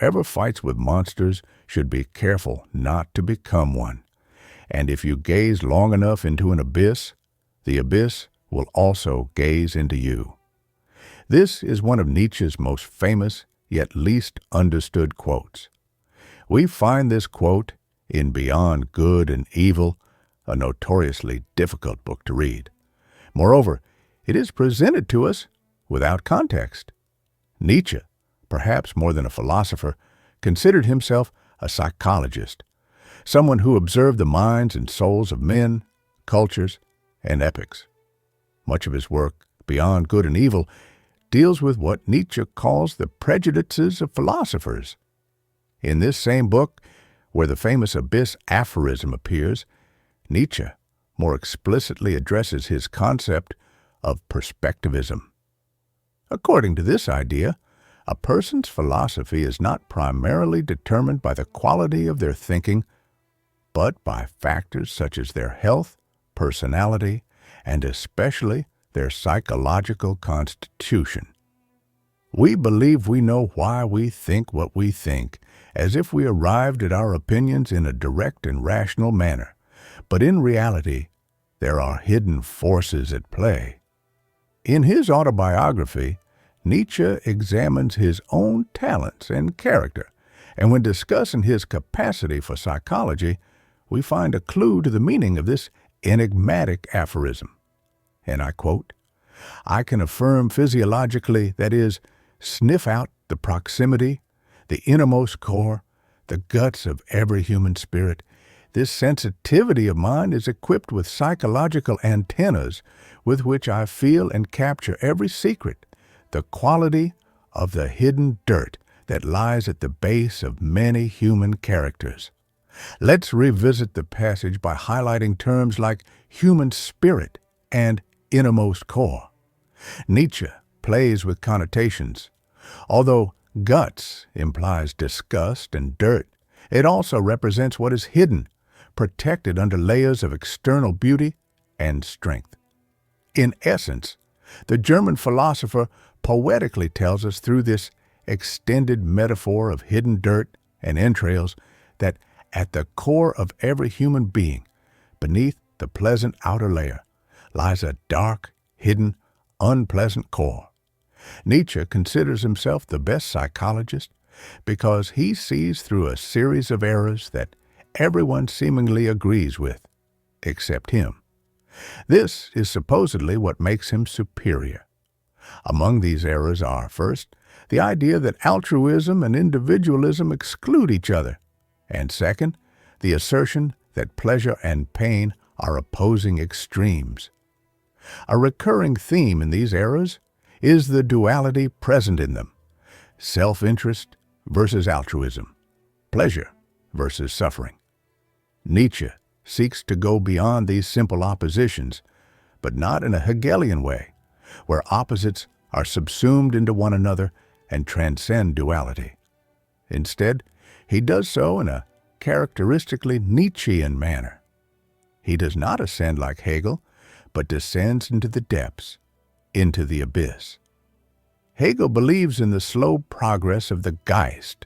whoever fights with monsters should be careful not to become one. And if you gaze long enough into an abyss, the abyss will also gaze into you. This is one of Nietzsche's most famous yet least understood quotes. We find this quote in Beyond Good and Evil, a notoriously difficult book to read. Moreover, it is presented to us without context. Nietzsche, perhaps more than a philosopher, considered himself a psychologist, someone who observed the minds and souls of men, cultures, and epochs. Much of his work, Beyond Good and Evil, deals with what Nietzsche calls the prejudices of philosophers. In this same book, where the famous abyss aphorism appears, Nietzsche more explicitly addresses his concept of perspectivism. According to this idea, a person's philosophy is not primarily determined by the quality of their thinking, but by factors such as their health, personality, and especially their psychological constitution. We believe we know why we think what we think, as if we arrived at our opinions in a direct and rational manner. But in reality, there are hidden forces at play. In his autobiography, Nietzsche examines his own talents and character, and when discussing his capacity for psychology, we find a clue to the meaning of this enigmatic aphorism. And I quote, "I can affirm physiologically, that is, sniff out the proximity, the innermost core, the guts of every human spirit. This sensitivity of mine is equipped with psychological antennas with which I feel and capture every secret, the quality of the hidden dirt that lies at the base of many human characters." Let's revisit the passage by highlighting terms like human spirit and innermost core. Nietzsche plays with connotations. Although guts implies disgust and dirt, it also represents what is hidden, protected under layers of external beauty and strength. In essence, the German philosopher poetically tells us through this extended metaphor of hidden dirt and entrails that at the core of every human being, beneath the pleasant outer layer, lies a dark, hidden, unpleasant core. Nietzsche considers himself the best psychologist because he sees through a series of errors that everyone seemingly agrees with, except him. This is supposedly what makes him superior. Among these errors are, first, the idea that altruism and individualism exclude each other, and second, the assertion that pleasure and pain are opposing extremes. A recurring theme in these errors is the duality present in them: self-interest versus altruism, pleasure versus suffering. Nietzsche seeks to go beyond these simple oppositions, but not in a Hegelian way, where opposites are subsumed into one another and transcend duality. Instead, he does so in a characteristically Nietzschean manner. He does not ascend like Hegel, but descends into the depths, into the abyss. Hegel believes in the slow progress of the Geist,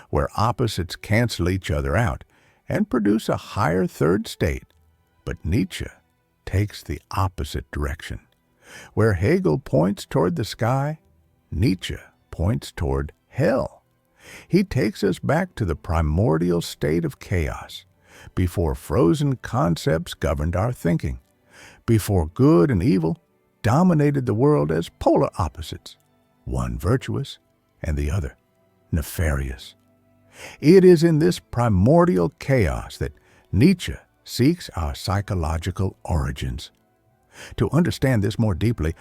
where opposites cancel each other out and produce a higher third state. But Nietzsche takes the opposite direction. Where Hegel points toward the sky, Nietzsche points toward hell. He takes us back to the primordial state of chaos, before frozen concepts governed our thinking, before good and evil dominated the world as polar opposites, one virtuous and the other nefarious. It is in this primordial chaos that Nietzsche seeks our psychological origins. To understand this more deeply,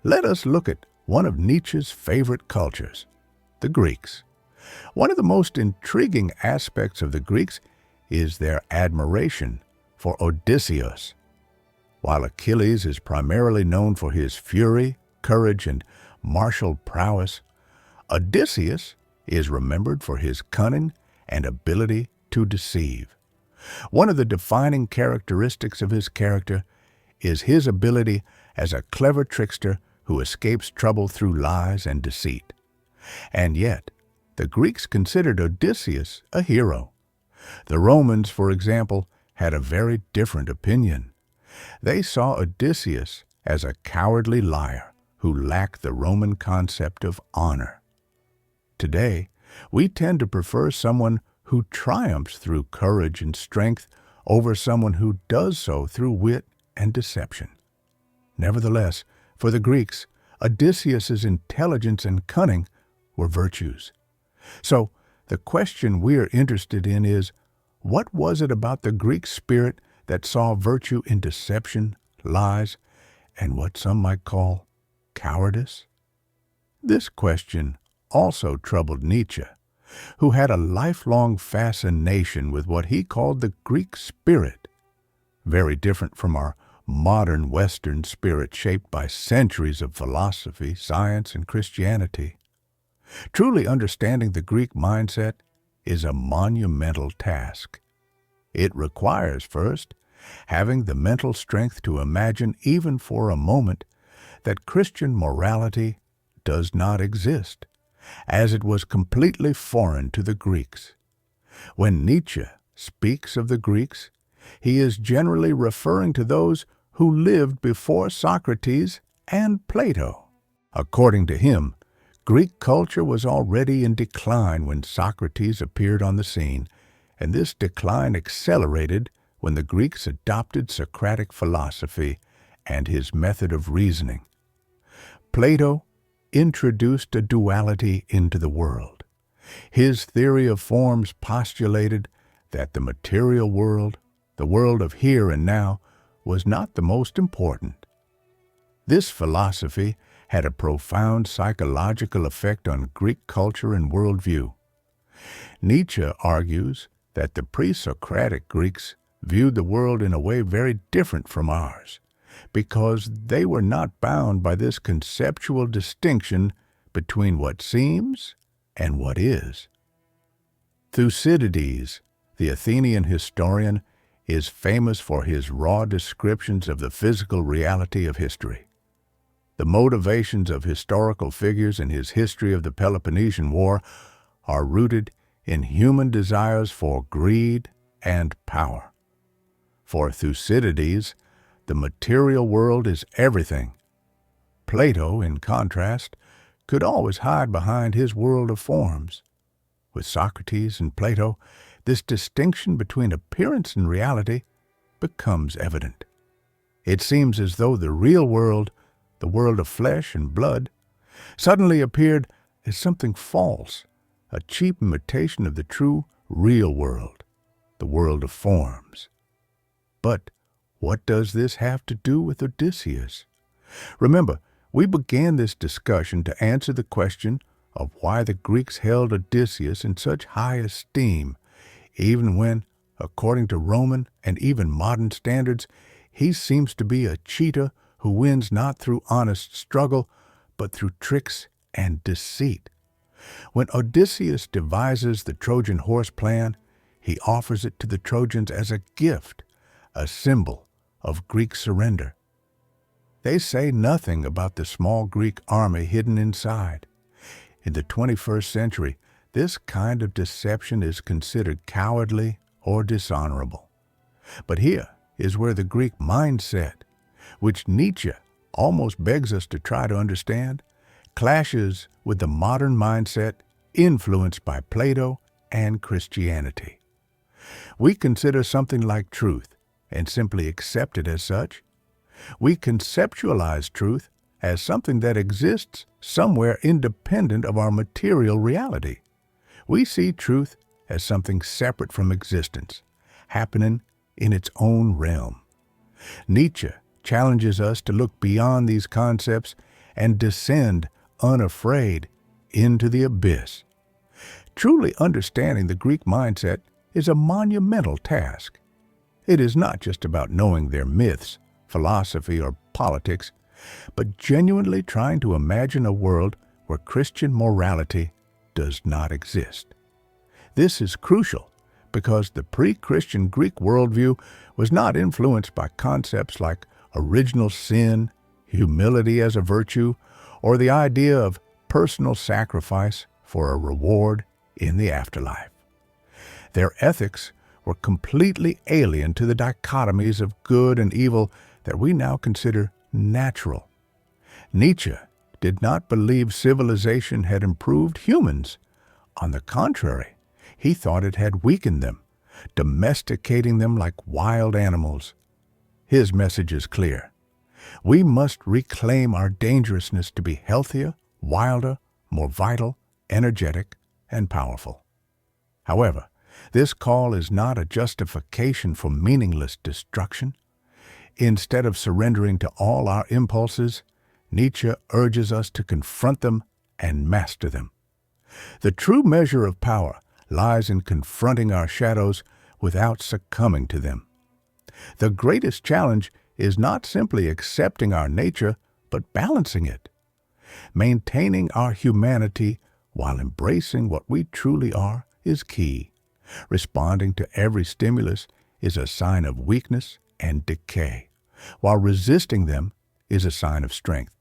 let us look at one of Nietzsche's favorite cultures, the Greeks. One of the most intriguing aspects of the Greeks is their admiration for Odysseus. While Achilles is primarily known for his fury, courage, and martial prowess, Odysseus is remembered for his cunning and ability to deceive. One of the defining characteristics of his character is his ability as a clever trickster who escapes trouble through lies and deceit. And yet, The Greeks considered Odysseus a hero. The Romans, for example, had a very different opinion. They saw Odysseus as a cowardly liar who lacked the Roman concept of honor. Today, we tend to prefer someone who triumphs through courage and strength over someone who does so through wit and deception. Nevertheless, for the Greeks, Odysseus's intelligence and cunning were virtues. So, the question we're interested in is, what was it about the Greek spirit that saw virtue in deception, lies, and what some might call cowardice? This question also troubled Nietzsche, who had a lifelong fascination with what he called the Greek spirit, very different from our modern Western spirit shaped by centuries of philosophy, science, and Christianity. Truly understanding the Greek mindset is a monumental task. It requires, first, having the mental strength to imagine even for a moment that Christian morality does not exist, as it was completely foreign to the Greeks. When Nietzsche speaks of the Greeks, he is generally referring to those who lived before Socrates and Plato. According to him, Greek culture was already in decline when Socrates appeared on the scene, and this decline accelerated when the Greeks adopted Socratic philosophy and his method of reasoning. Plato introduced a duality into the world. His theory of forms postulated that the material world, the world of here and now, was not the most important. This philosophy had a profound psychological effect on Greek culture and worldview. Nietzsche argues that the pre-Socratic Greeks viewed the world in a way very different from ours, because they were not bound by this conceptual distinction between what seems and what is. Thucydides, the Athenian historian, is famous for his raw descriptions of the physical reality of history. The motivations of historical figures in his History of the Peloponnesian War are rooted in human desires for greed and power. For Thucydides, the material world is everything. Plato, in contrast, could always hide behind his world of forms. With Socrates and Plato, this distinction between appearance and reality becomes evident. It seems as though the real world, the world of flesh and blood, suddenly appeared as something false, a cheap imitation of the true, real world, the world of forms. But what does this have to do with Odysseus? Remember, we began this discussion to answer the question of why the Greeks held Odysseus in such high esteem, even when, according to Roman and even modern standards, he seems to be a cheater who wins not through honest struggle, but through tricks and deceit. When Odysseus devises the Trojan horse plan, he offers it to the Trojans as a gift, a symbol of Greek surrender. They say nothing about the small Greek army hidden inside. In the 21st century, this kind of deception is considered cowardly or dishonorable. But here is where the Greek mindset, which Nietzsche almost begs us to try to understand, clashes with the modern mindset influenced by Plato and Christianity. We consider something like truth and simply accept it as such. We conceptualize truth as something that exists somewhere independent of our material reality. We see truth as something separate from existence, happening in its own realm. Nietzsche challenges us to look beyond these concepts and descend unafraid into the abyss. Truly understanding the Greek mindset is a monumental task. It is not just about knowing their myths, philosophy, or politics, but genuinely trying to imagine a world where Christian morality does not exist. This is crucial because the pre-Christian Greek worldview was not influenced by concepts like original sin, humility as a virtue, or the idea of personal sacrifice for a reward in the afterlife. Their ethics were completely alien to the dichotomies of good and evil that we now consider natural. Nietzsche did not believe civilization had improved humans. On the contrary, he thought it had weakened them, domesticating them like wild animals. His message is clear. We must reclaim our dangerousness to be healthier, wilder, more vital, energetic, and powerful. However, this call is not a justification for meaningless destruction. Instead of surrendering to all our impulses, Nietzsche urges us to confront them and master them. The true measure of power lies in confronting our shadows without succumbing to them. The greatest challenge is not simply accepting our nature, but balancing it. Maintaining our humanity while embracing what we truly are is key. Responding to every stimulus is a sign of weakness and decay, while resisting them is a sign of strength.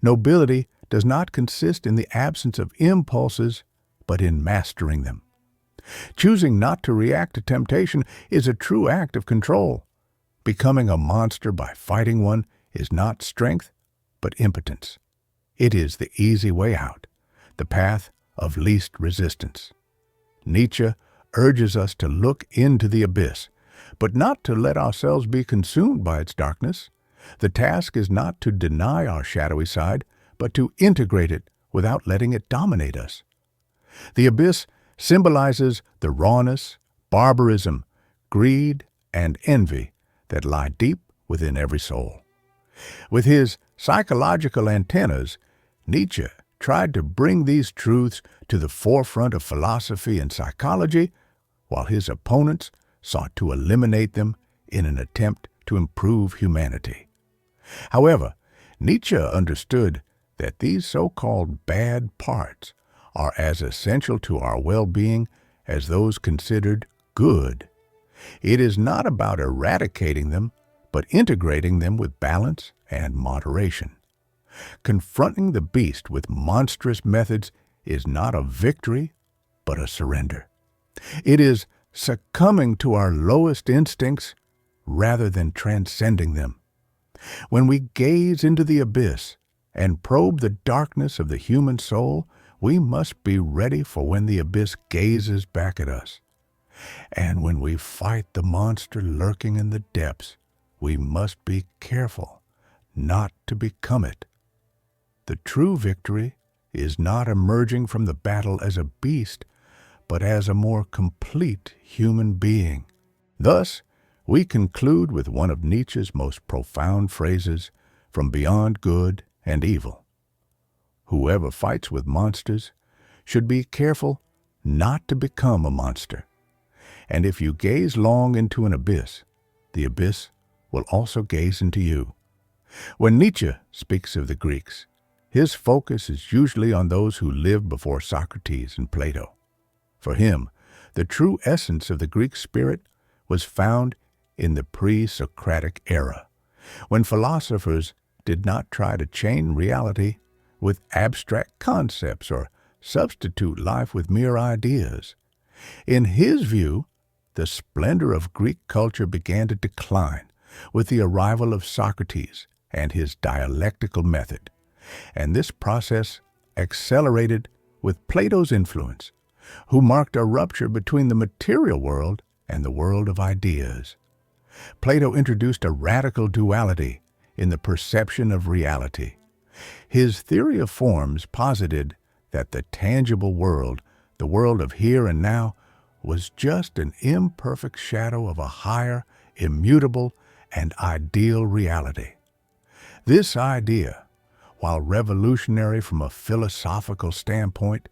Nobility does not consist in the absence of impulses, but in mastering them. Choosing not to react to temptation is a true act of control. Becoming a monster by fighting one is not strength, but impotence. It is the easy way out, the path of least resistance. Nietzsche urges us to look into the abyss, but not to let ourselves be consumed by its darkness. The task is not to deny our shadowy side, but to integrate it without letting it dominate us. The abyss symbolizes the rawness, barbarism, greed, and envy that lie deep within every soul. With his psychological antennas, Nietzsche tried to bring these truths to the forefront of philosophy and psychology, while his opponents sought to eliminate them in an attempt to improve humanity. However, Nietzsche understood that these so-called bad parts are as essential to our well-being as those considered good. It is not about eradicating them, but integrating them with balance and moderation. Confronting the beast with monstrous methods is not a victory, but a surrender. It is succumbing to our lowest instincts rather than transcending them. When we gaze into the abyss and probe the darkness of the human soul, we must be ready for when the abyss gazes back at us. And when we fight the monster lurking in the depths, we must be careful not to become it. The true victory is not emerging from the battle as a beast, but as a more complete human being. Thus, we conclude with one of Nietzsche's most profound phrases from Beyond Good and Evil. Whoever fights with monsters should be careful not to become a monster. And if you gaze long into an abyss, the abyss will also gaze into you. When Nietzsche speaks of the Greeks, his focus is usually on those who lived before Socrates and Plato. For him, the true essence of the Greek spirit was found in the pre-Socratic era, when philosophers did not try to chain reality with abstract concepts or substitute life with mere ideas. In his view, the splendor of Greek culture began to decline with the arrival of Socrates and his dialectical method, and this process accelerated with Plato's influence, who marked a rupture between the material world and the world of ideas. Plato introduced a radical duality in the perception of reality. His theory of forms posited that the tangible world, the world of here and now, was just an imperfect shadow of a higher, immutable, and ideal reality. This idea, while revolutionary from a philosophical standpoint,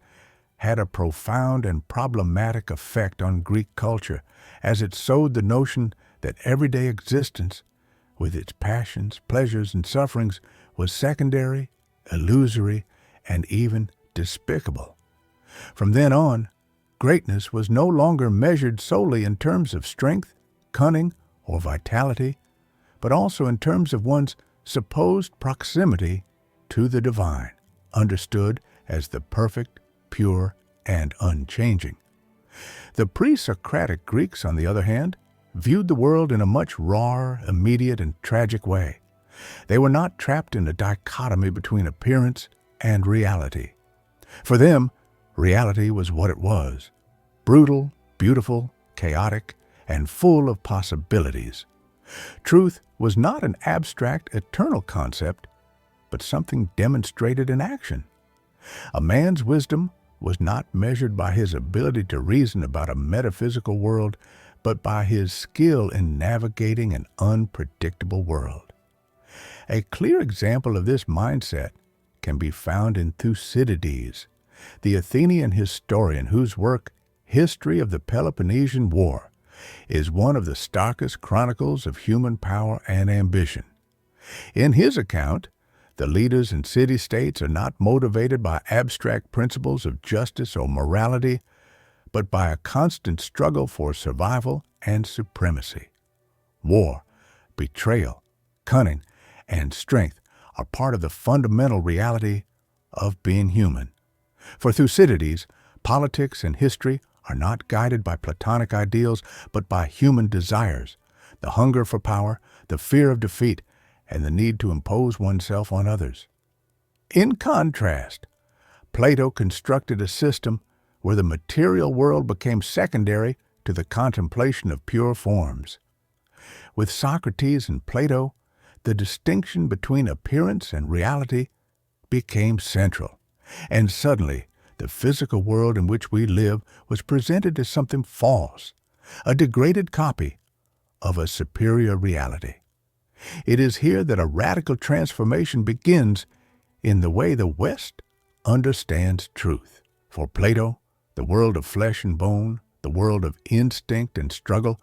had a profound and problematic effect on Greek culture as it sowed the notion that everyday existence, with its passions, pleasures, and sufferings, was secondary, illusory, and even despicable. From then on, greatness was no longer measured solely in terms of strength, cunning, or vitality, but also in terms of one's supposed proximity to the divine, understood as the perfect, pure, and unchanging. The pre-Socratic Greeks, on the other hand, viewed the world in a much rawer, immediate, and tragic way. They were not trapped in a dichotomy between appearance and reality. For them, reality was what it was: brutal, beautiful, chaotic, and full of possibilities. Truth was not an abstract, eternal concept, but something demonstrated in action. A man's wisdom was not measured by his ability to reason about a metaphysical world, but by his skill in navigating an unpredictable world. A clear example of this mindset can be found in Thucydides, the Athenian historian whose work, History of the Peloponnesian War, is one of the starkest chronicles of human power and ambition. In his account, the leaders in city-states are not motivated by abstract principles of justice or morality, but by a constant struggle for survival and supremacy. War, betrayal, cunning, and strength are part of the fundamental reality of being human. For Thucydides, politics and history are not guided by Platonic ideals, but by human desires, the hunger for power, the fear of defeat, and the need to impose oneself on others. In contrast, Plato constructed a system where the material world became secondary to the contemplation of pure forms. With Socrates and Plato, the distinction between appearance and reality became central, and suddenly the physical world in which we live was presented as something false, a degraded copy of a superior reality. It is here that a radical transformation begins in the way the West understands truth. For Plato, the world of flesh and bone, the world of instinct and struggle,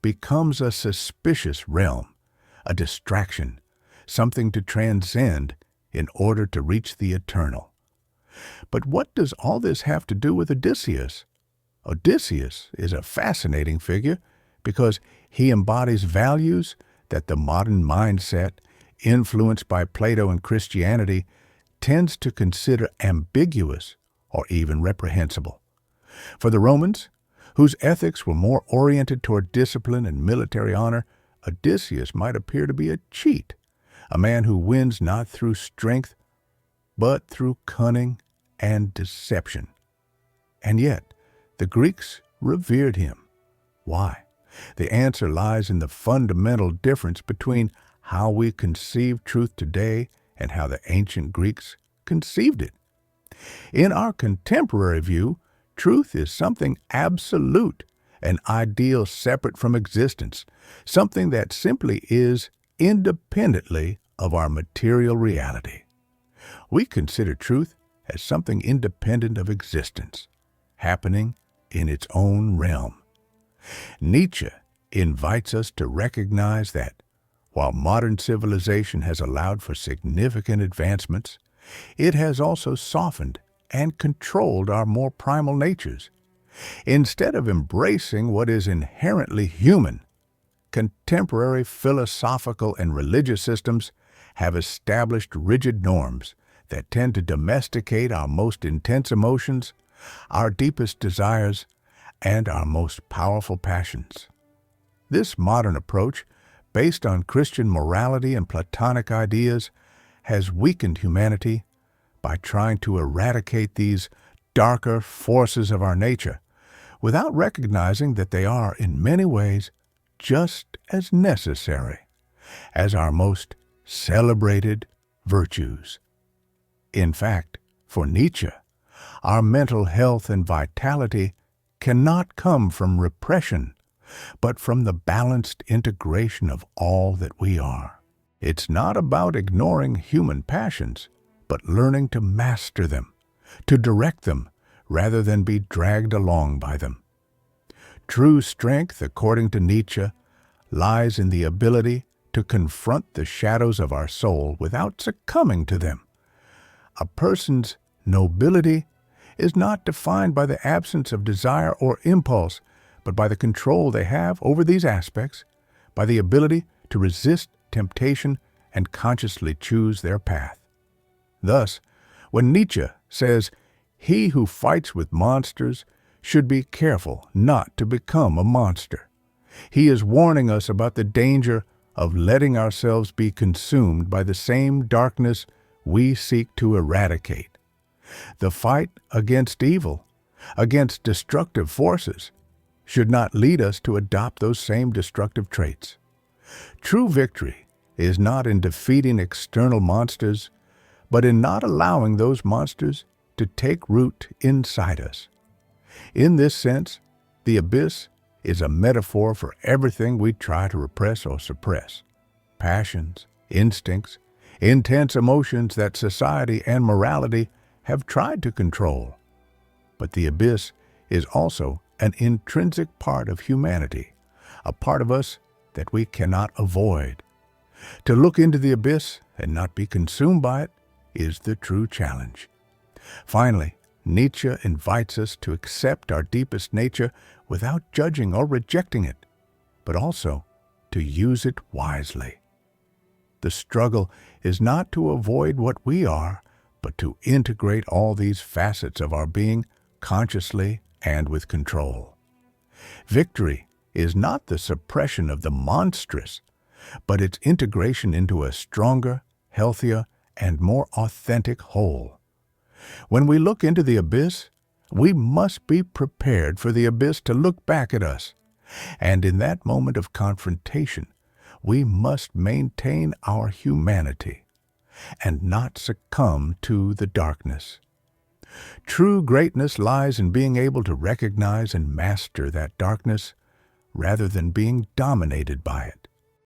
becomes a suspicious realm, a distraction, something to transcend in order to reach the eternal. But what does all this have to do with Odysseus? Odysseus is a fascinating figure because he embodies values that the modern mindset, influenced by Plato and Christianity, tends to consider ambiguous or even reprehensible. For the Romans, whose ethics were more oriented toward discipline and military honor, Odysseus might appear to be a cheat, a man who wins not through strength, but through cunning and deception. And yet, the Greeks revered him. Why? The answer lies in the fundamental difference between how we conceive truth today and how the ancient Greeks conceived it. In our contemporary view, truth is something absolute, an ideal separate from existence, something that simply is independently of our material reality. We consider truth as something independent of existence, happening in its own realm. Nietzsche invites us to recognize that, while modern civilization has allowed for significant advancements, it has also softened and controlled our more primal natures. Instead of embracing what is inherently human, contemporary philosophical and religious systems have established rigid norms that tend to domesticate our most intense emotions, our deepest desires, and our most powerful passions. This modern approach, based on Christian morality and Platonic ideas, has weakened humanity by trying to eradicate these darker forces of our nature, without recognizing that they are, in many ways, just as necessary as our most celebrated virtues. In fact, for Nietzsche, our mental health and vitality cannot come from repression, but from the balanced integration of all that we are. It's not about ignoring human passions, but learning to master them, to direct them, rather than be dragged along by them. True strength, according to Nietzsche, lies in the ability to confront the shadows of our soul without succumbing to them. A person's nobility is not defined by the absence of desire or impulse, but by the control they have over these aspects, by the ability to resist temptation and consciously choose their path. Thus, when Nietzsche says, He who fights with monsters should be careful not to become a monster. He is warning us about the danger of letting ourselves be consumed by the same darkness we seek to eradicate. The fight against evil, against destructive forces, should not lead us to adopt those same destructive traits. True victory is not in defeating external monsters, but in not allowing those monsters to take root inside us. In this sense, the abyss is a metaphor for everything we try to repress or suppress. Passions, instincts, intense emotions that society and morality have tried to control. But the abyss is also an intrinsic part of humanity, a part of us that we cannot avoid. To look into the abyss and not be consumed by it is the true challenge. Finally, Nietzsche invites us to accept our deepest nature without judging or rejecting it, but also to use it wisely. The struggle is not to avoid what we are, but to integrate all these facets of our being consciously and with control. Victory is not the suppression of the monstrous, but its integration into a stronger, healthier, and more authentic whole. When we look into the abyss, we must be prepared for the abyss to look back at us. And in that moment of confrontation, we must maintain our humanity and not succumb to the darkness. True greatness lies in being able to recognize and master that darkness rather than being dominated by it.